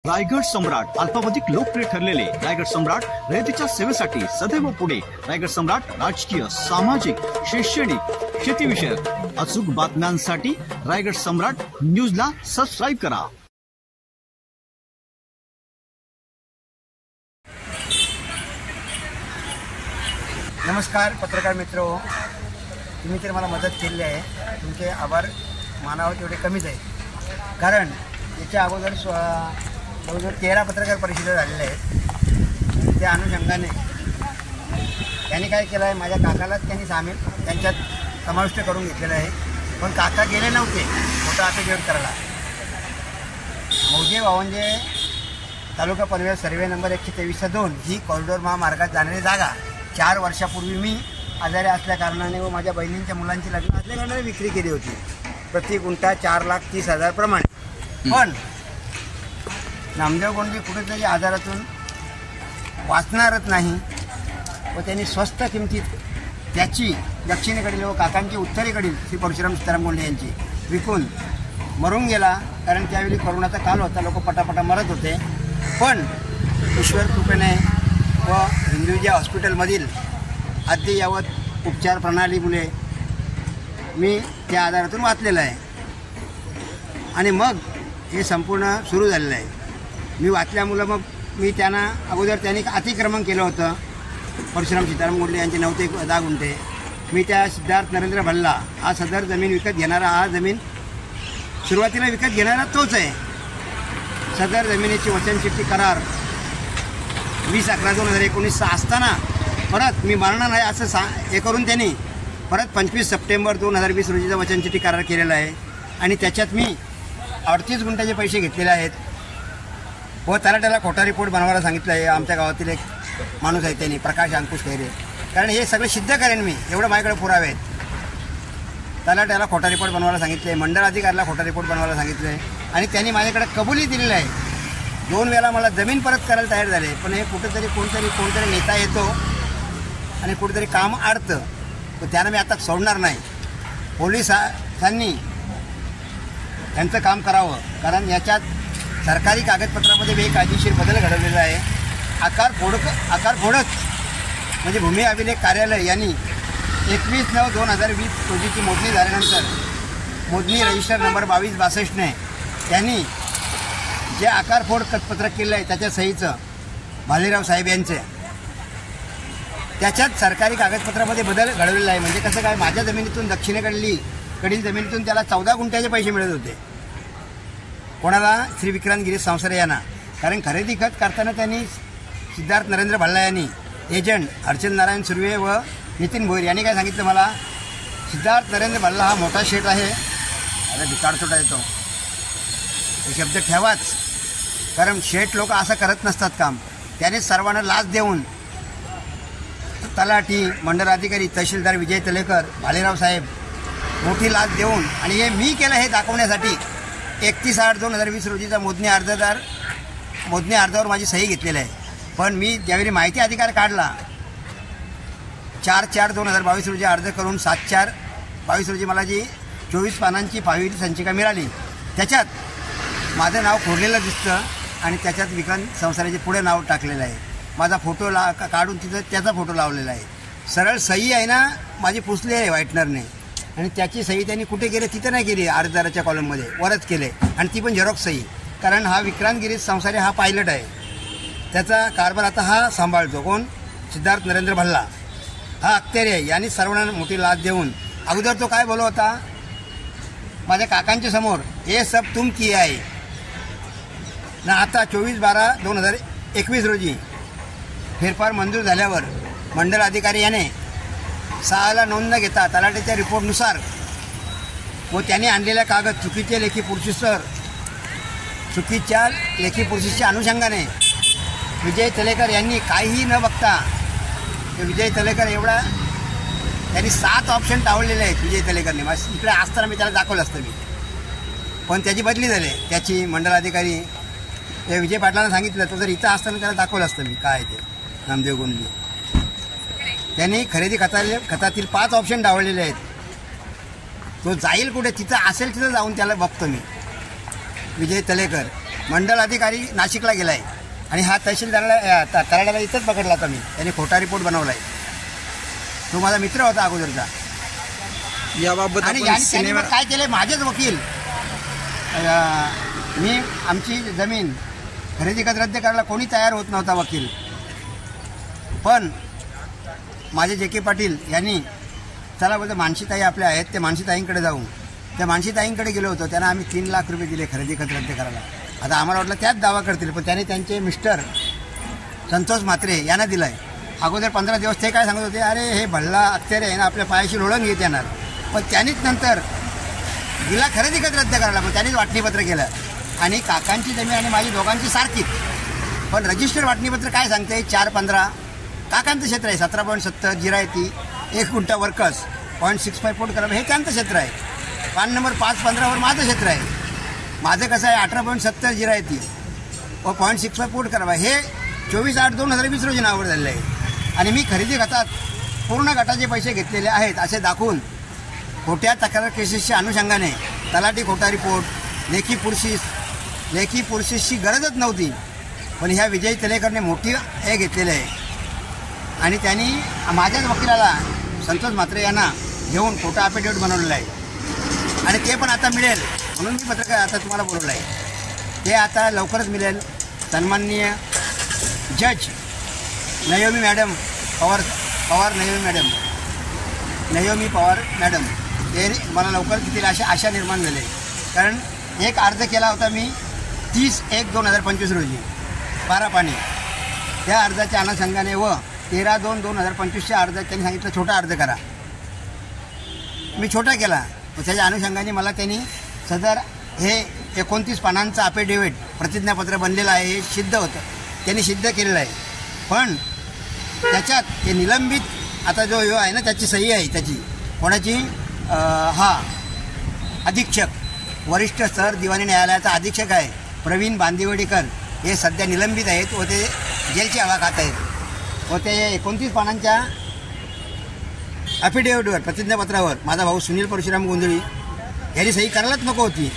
रायगड सम्राट अल्पावधिक लोकप्रिय ठरलेले रायगड सम्राट रयतेच्या सेवेसाठी सदैव पुढे। रायगड सम्राट राजकीय, सामाजिक, शैक्षणिक, शेतीविषयक अचूक बातम्यांसाठी रायगड सम्राट न्यूजला सबस्क्राईब करा। नमस्कार पत्रकार मित्रो, तुम्ही तर मला मदत केली आहे, तुमचे आभार मानावे तेवढे कमीच आहे। कारण याच्या अगोदर 13 पत्रकार परिषदा झालेल्या आहेत। त्या अनुषंगाने त्यांनी काय केलं आहे, माझ्या काकालाच त्यांनी त्यांच्यात समाविष्ट करून घेतलेलं आहे। पण काका गेले नव्हते मोठा अफिडेविट करायला। मौजे वावंजे तालुका पनवेल सर्वे नंबर 123/2 ही कॉरिडॉर महामार्गात जाणारी जागा 4 वर्षापूर्वी मी आजारी असल्या कारणाने व माझ्या बहिणींच्या मुलांची लग्न असल्या कारणाने विक्री केली होती, प्रति गुंठा 4,30,000 प्रमाणे। पण नामदेव गोंडे कुठेतरी आजारातून वाचणारच नाही व त्यांनी स्वस्त किमतीत त्याची दक्षिणेकडील व काकांची उत्तरेकडील श्री परशुराम सीताराम गोंडे यांची विकून मरून गेला। कारण त्यावेळी कोरोनाचा काल होता, लोक पटापटा मरत होते। पण ईश्वर कृपेने व हिंदुजा हॉस्पिटलमधील अद्ययावत उपचार प्रणालीमुळे मी त्या आजारातून वाचलेला आहे आणि मग हे संपूर्ण सुरू झालेलं आहे। मी वाचल्यामुळं मग मी त्यांना अगोदर त्यांनी अतिक्रमण केलं होतं परशुराम सीताराम गोंडे यांचे 9 ते 10 गुंठे। मी त्या सिद्धार्थ नरेंद्र भल्ला हा सदर जमीन विकत घेणारा, हा जमीन सुरुवातीला विकत घेणारा तोच आहे। सदर जमिनीची वचनचिठ्ठी करार 20/11/2019 असताना परत मी मरणार नाही असं हे करून त्यांनी परत 25 सप्टेंबर 2020 रोजीचा वचनचिठ्ठी करार केलेला आहे आणि त्याच्यात मी 38 गुंठ्याचे पैसे घेतलेले आहेत व तलाट्याला खोटा रिपोर्ट बनवायला सांगितलं आहे। आमच्या गावातील एक माणूस आहे त्यांनी, प्रकाश अंकुश खैरे, कारण हे सगळं सिद्ध करेन मी, एवढं माझ्याकडे पुरावे आहेत। तलाट्याला खोटा रिपोर्ट बनवायला सांगितले, मंडळ अधिकाऱ्याला खोटा रिपोर्ट बनवायला सांगितलं आहे आणि त्यांनी माझ्याकडे कबुली दिलेलं आहे। 2 वेळा मला जमीन परत करायला तयार झाले, पण हे कुठेतरी कोणतरी नेता येतो आणि कुठेतरी काम अडतं, तर त्यांना मी आता सोडणार नाही। पोलिसांनी त्यांचं काम करावं, कारण याच्यात सरकारी कागदपत्रामध्ये बेकायदेशीर बदल घडवलेला आहे। आकार फोडत म्हणजे भूमी अभिलेख कार्यालय यांनी 21/9/2020 रोजीची मोजणी झाल्यानंतर मोजणी रजिस्टर नंबर 2262ने त्यांनी जे आकारफोड पत्रक केलं आहे त्याच्या सहीचं भालेराव साहेब यांचे, त्याच्यात सरकारी कागदपत्रामध्ये बदल घडवलेला आहे। म्हणजे कसं काय, माझ्या जमिनीतून दक्षिणेकडील जमिनीतून त्याला 14 गुंठ्याचे पैसे मिळत होते, कोणाला श्री विक्रांत गिरीश संसारे यांना। कारण खरेदी खत करताना त्यांनी सिद्धार्थ नरेंद्र भल्ला यांनी, एजंट अर्चन नारायण सुर्वे व नितीन भोईर यांनी काय सांगितलं मला, सिद्धार्थ नरेंद्र भल्ला हा मोठा शेठ आहे, अरे भिकारचोटा येतो, हे शब्द ठेवाच, कारण शेठ लोक असं करत नसतात काम। त्याने सर्वांना लाच देऊन तलाठी, मंडळ अधिकारी, तहसीलदार विजय तलेकर, भालेराव साहेब मोठी लाच देऊन, आणि हे मी केलं हे दाखवण्यासाठी 31/8/2020 रोजीचा मोजणी अर्जावर माझी सही घेतलेली आहे। पण मी ज्यावेळी माहिती अधिकार काढला 4/4/2022 रोजी अर्ज करून 7/4/22 रोजी मला जी 24 पानांची पाहिली संचिका मिळाली, त्याच्यात माझं नाव खोडलेलं दिसतं आणि त्याच्यात विक्रांत संसाराचे पुढे नाव टाकलेलं आहे। माझा फोटो काढून तिथं त्याचा फोटो लावलेला आहे, सरळ सही आहे ना माझी पुसली आहे व्हाईटनरने, आणि त्याची सही त्यांनी कुठे केली, तिथं नाही केली, अर्जदाराच्या कॉलममध्ये वरच केले, आणि ती पण झेरॉक्स सही। कारण हा विक्रांत गिरीश संसारे हा पायलट आहे, त्याचा कारभार आता हा सांभाळतो। कोण? सिद्धार्थ नरेंद्र भल्ला हा अख्तेरी आहे। यांनी सर्वांना मोठी लाच देऊन अगोदर तो काय बोलत होता माझ्या काकांच्या समोर, हे सब तुम किया आहे ना। आता 24/12/2021 रोजी फेरफार मंजूर झाल्यावर मंडळ अधिकारी याने 6ला नोंद न घेता तलाठ्याच्या रिपोर्टनुसार व त्याने आणलेल्या कागद चुकीच्या लेखी पुरुषीच्या अनुषंगाने विजय तलेकर यांनी काहीही न बघता, विजय तलेकर एवढा त्यांनी 7 ऑप्शन टाळलेले आहेत विजय तलेकरने। इकडे असताना मी त्याला दाखवलं असतं मी, पण त्याची बदली झाली। त्याची मंडळ अधिकारी विजय पाटलांना सांगितलं, तो जर इथं असताना त्याला दाखवलं असतं मी काय ते नामदेव गोंडे। त्यांनी खरेदी खतातील 5 ऑप्शन डावळलेले आहेत, तो जाईल कुठे, तिथं असेल तिथं जाऊन त्याला बघतो मी। विजय तलेकर मंडल अधिकारी नाशिकला गेला आहे आणि हा तहसीलदाराला तलाठ्याला इथंच पकडला होता मी. त्याने खोटा रिपोर्ट बनवला आहे. तो माझा मित्र होता अगोदरचा. याबाबत आणि त्यांनी काय केलं, माझेच वकील मी आमची जमीन खरेदी खत रद्द करायला कोणी तयार होत नव्हता वकील. पण माझे जे के पाटील यांनी चला बोलतो मानसीताई आपल्या आहेत, ते मानसीताईंकडे जाऊ. त्या मानसीताईंकडे गेलो होतो. त्यांना आम्ही 3 लाख रुपये दिले खरेदी खत रद्द करायला. आता आम्हाला वाटलं त्याच दावा करतील, पण त्याने त्यांचे मिस्टर संतोष म्हात्रे यांना दिला आहे. अगोदर 15 दिवस ते काय सांगत होते, अरे हे भल्ला अत्यारे आहे ना, आपल्या पायाशी लोळण घेत येणार. पण त्यांनीच नंतर दिला खरेदी खत रद्द करायला, पण त्यांनीच वाटणीपत्र केलं. आणि काकांची जमीन आणि माझी दोघांची सारखीच, पण रजिस्टर वाटणीपत्र काय सांगते 4-15. काकांचं क्षेत्र आहे 17.70 जिरायती, 1 गुंठा वर्कस 0.65 फूट करावं हे त्यांचं क्षेत्र आहे. पान नंबर 5-15वर माझं क्षेत्र आहे. माझं कसं आहे 18.70 जिरायती व 0.65 फूट करावा हे 24/8/2020 रोजी नावावर झालेलं आहे. आणि मी खरेदी खतात पूर्ण गटाचे पैसे घेतलेले आहेत असे दाखवून खोट्या तक्रार केसेसच्या अनुषंगाने तलाठी खोटा रिपोर्ट, लेखी पुरशीची गरजच नव्हती, पण ह्या विजय तलेकरने मोठी हे घेतलेले आहे. आणि त्यांनी माझ्याच वकिलाला संतोष म्हात्रे यांना घेऊन खोटा अफिडेविट बनवलेला आहे. आणि ते पण आता मिळेल म्हणून मी पत्रकार आता तुम्हाला बोलवलं आहे. ते आता लवकरच मिळेल. सन्माननीय जज नयोमी मॅडम पवार नयोमी पवार मॅडम ते मला लवकरच देतील अशी आशा निर्माण झाली. कारण एक अर्ज केला होता मी 30/1/2025 रोजी 12 पाणी. त्या अर्जाच्या अनुषंगाने व 13/2/2025च्या अर्जात त्यांनी सांगितलं छोटा अर्ज करा. मी छोटा केला. त्याच्या अनुषंगाने मला त्यांनी सदर हे 29 पानांचं अफिडेविट प्रतिज्ञापत्र बनलेलं आहे हे सिद्ध होतं. त्यांनी सिद्ध केलेलं आहे. पण त्याच्यात हे निलंबित आता जो आहे ना त्याची सही आहे. त्याची कोणाची हा अधीक्षक वरिष्ठ सर दिवाणी न्यायालयाचा अधीक्षक आहे प्रवीण बांदिवडेकर. हे सध्या निलंबित आहेत व ते जेलची हवा खात आहेत. व ते 29 पानांच्या अफिडेविटवर प्रतिज्ञापत्रावर माझा भाऊ सुनील परशुराम गोंधळी यांनी सही करायलाच नको होती.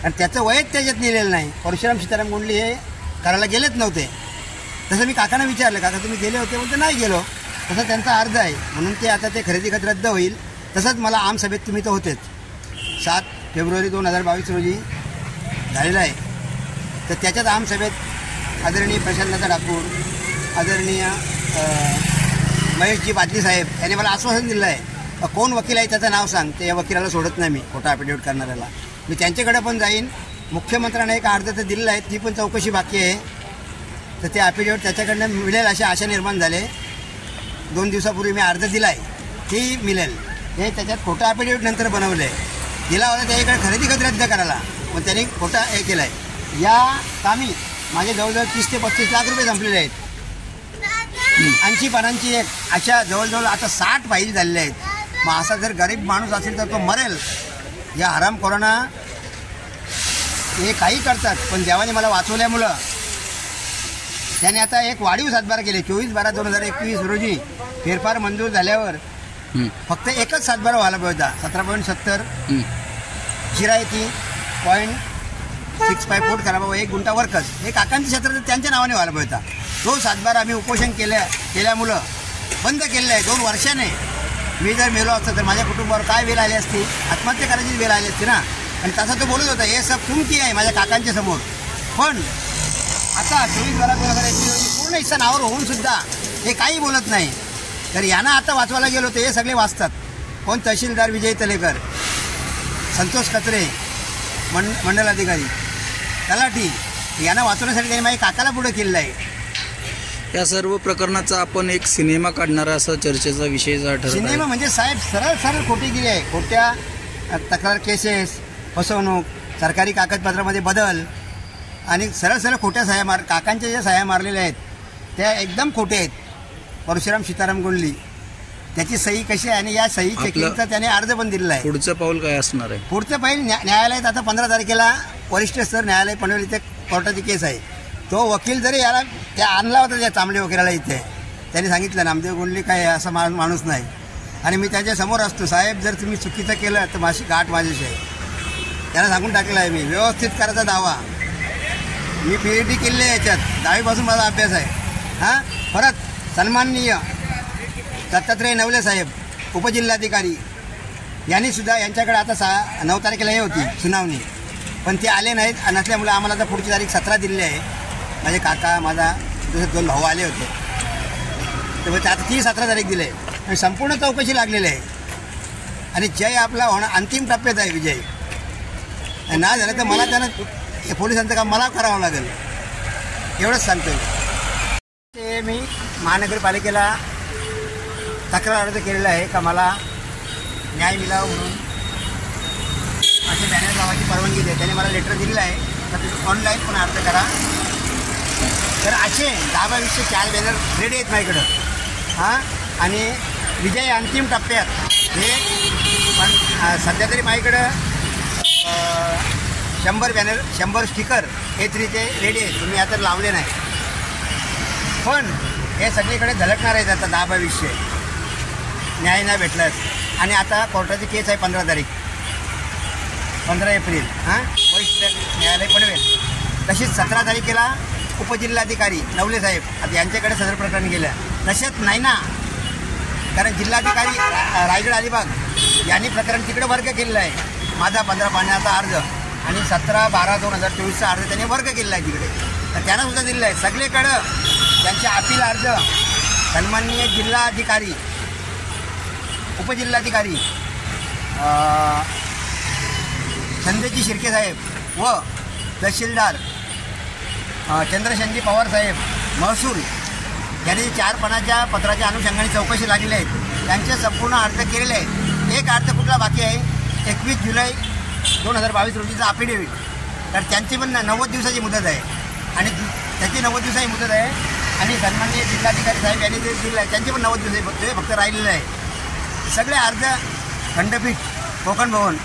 आणि त्याचं वयच त्याच्यात लिहिलेलं नाही. परशुराम सीताराम गोंधळी हे करायला गेलेच नव्हते. तसं मी काकांना विचारलं, काका तुम्ही गेले होते? बोलते नाही गेलो. तसं त्यांचा अर्ज आहे म्हणून ते आता ते खरेदी खत रद्द होईल. तसंच मला आमसभेत तुम्ही तर होतेच 7 फेब्रुवारी 2022 रोजी झालेलं आहे. तर त्याच्यात आमसभेत आदरणीय प्रशांतनाथा ठाकूर, आदरणीय महेशजी बादली साहेब यांनी मला आश्वासन दिलं आहे कोण वकील आहे त्याचं नाव सांग. ते या वकिलाला सोडत नाही मी खोटा अफिडेविट करणाऱ्याला. मी त्यांच्याकडे पण जाईन. मुख्यमंत्र्यांना एक अर्ज तर दिलेला आहे ती पण चौकशी बाकी आहे. तर ते अफिडेविट त्याच्याकडनं मिळेल अशी आशा निर्माण झाले. 2 दिवसापूर्वी मी अर्ज दिला आहे ती मिळेल. हे त्याच्यात खोटा अफिडेविट नंतर बनवलं आहे. दिला होता त्याच्याकडे खरेदी खत रद्द करायला मग त्यांनी खोटा हे केला आहे. या कामी माझे जवळजवळ 30 ते 35 लाख रुपये संपलेले आहेत. 80 पानांची एक अशा जवळजवळ आता 60 फाईल झालेल्या आहेत. मग असा जर गरीब माणूस असेल तर तो मरेल. या हरामखोरांना हे काही करतात पण देवाने मला वाचवल्यामुळं त्याने आता एक वाढीव सातबारा केले. 24/12/2021 रोजी फेरफार मंजूर झाल्यावर फक्त एकच सातबारा व्हायला पाहिजे होता. 17.70 जिरायती 0.65 फूट करावा 1 गुंठा वर्कस हे काकांच्या क्षेत्रात त्यांच्या नावाने व्हायला पाहिजे होता. तो सातबारा आम्ही उपोषण केल्यामुळं बंद केलेलं आहे. 2 वर्षाने मी जर मेलो असतो तर माझ्या कुटुंबावर काय वेळ आली असती, आत्महत्या करायची वेळ आली असती ना. आणि तसा तो बोलत होता हे सब तुमची आहे माझ्या काकांच्या समोर. पण आता 24/12/2021 पूर्ण हिस्सा नावावर होऊन सुद्धा हे काही बोलत नाही. तर यांना आता वाचवायला गेलो तर हे सगळे वाचतात. कोण तहसीलदार विजय तलेकर, संतोष कचरे मंडल अधिकारी, तलाठी यांना वाचवण्यासाठी त्यांनी माझ्या काकाला पुढे केलेलं आहे. या सर्व प्रकरणाचा आपण एक सिनेमा काढणारा असा चर्चेचा विषय ठरला. सिनेमा म्हणजे साहेब सरळ खोटीगिरी आहे. खोट्या तक्रार केसेस, फसवणूक, सरकारी कागदपत्रामध्ये बदल आणि सरळ खोट्या सह्या काकांच्या ज्या सह्या मारलेल्या आहेत त्या एकदम खोटे आहेत. परशुराम सीताराम गोंधळी त्याची सही कशी आहे आणि या सही चेकिंगचा त्याने अर्ज पण दिलेला आहे. पुढचं पाऊल काय असणार आहे? पुढचं पाऊल न्यायालयात आता 15 तारखेला वरिष्ठ स्तर न्यायालय पनवेल इथे कोर्टाची केस आहे. तो वकील जरी याला त्या आणला होता त्या तांबडे वकिलाला इथे त्यांनी सांगितलं नामदेव गोंधळी काय असा माणूस नाही. आणि मी त्याच्यासमोर असतो साहेब जर तुम्ही चुकीचं केलं तर माझी गाठ माझ्याशी आहे. त्याला सांगून टाकलेलं आहे मी व्यवस्थित करायचा दावा मी PhD केलेली आहे याच्यात, 10वीपासून माझा अभ्यास आहे. हां, परत सन्माननीय दत्तात्रय नवले साहेब उपजिल्हाधिकारी यांनीसुद्धा यांच्याकडे आता 9 तारखेला हे होती सुनावणी, पण ते आले नाहीत. नसल्यामुळे आम्हाला आता पुढची तारीख 17 दिलेली आहे. माझे काका, माझा जसे 2 भाऊ आले होते, तर आता ती 17 तारीख दिली आहे आणि संपूर्ण चौकशी लागलेली आहे. आणि जय आपला होणं अंतिम टप्प्यात आहे. विजय नाही झालं तर मला त्यानं पोलिसांचं काम मला करावं लागेल, एवढंच सांगतो. ते मी महानगरपालिकेला तक्रार अर्ज केलेला आहे का मला न्याय मिळावा म्हणून असे बॅनर लावायची परवानगी दे. त्याने मला लेटर दिलेलं आहे तर तुम्ही ऑनलाईन पण अर्ज करा. तर असे 10-20-4 बॅनर रेडी आहेत माझ्याकडं. हां, आणि विजय अंतिम टप्प्यात हे पण सध्या तरी माझ्याकडं 100 बॅनर 100 स्टिकर A3चे रेडी आहेत. तुम्ही आता लावले नाही, पण हे सगळीकडे झलकणार आहेत आता 10-20 न्याय नाही भेटलाच. आणि आता कोर्टाची केस आहे 15 तारीख 15 एप्रिल. हां, वरिष्ठ न्यायालय पडवेल. तशीच 17 तारखेला उपजिल्हाधिकारी नवले साहेब आता यांच्याकडे सदर प्रकरण गेलं. तसेच नाही ना, कारण जिल्हाधिकारी रायगड अलिबाग यांनी प्रकरण तिकडे वर्ग केलेलं आहे. माझा 15 पाण्याचा अर्ज आणि 17/12/2024चा अर्ज त्यांनी वर्ग केलेला आहे तिकडे, तर त्यांना सुद्धा दिलेलं आहे. सगळीकडं त्यांचे अपील अर्ज सन्माननीय जिल्हाधिकारी उपजिल्हाधिकारी संजयजी शिर्के साहेब व तहसीलदार चंद्रशंजी पवार साहेब महसूल यांनी 4 पानाच्या पत्राच्या अनुषंगाने चौकशी लागलेली आहेत. त्यांचे संपूर्ण अर्ज केलेले आहेत. एक अर्ज कुठला बाकी आहे, 21 जुलै 2022 रोजीचा अफिडेव्हिट. तर त्यांची पण 90 दिवसाची मुदत आहे आणि त्याची 90 दिवसाची मुदत आहे. आणि सन्माननीय जिल्हाधिकारी साहेब यांनी जे दिलं आहे त्यांची पण 90 दिवसाची फक्त राहिलेलं आहे. सगळे अर्ज खंडपीठ कोकण भवन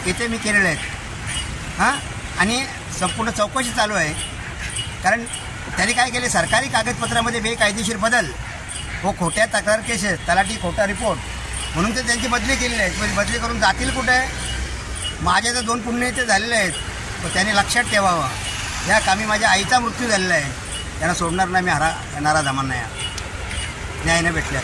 येथे मी केलेले आहेत. हां, आणि संपूर्ण चौकशी चालू आहे. कारण त्यांनी काय केले, सरकारी कागदपत्रामध्ये बेकायदेशीर बदल व खोट्या तक्रार केसेस, तलाठी खोटा रिपोर्ट म्हणून ते त्यांची बदली केलेली आहे. बदली करून जातील कुठे. माझे तर 2 पुण्यते झालेले आहेत, तर त्यांनी लक्षात ठेवावं. या कामी माझ्या आईचा मृत्यू झालेला आहे, त्यांना सोडणार नाही मी. नाराज आम्हाला नाही न्याय न भेटल्या.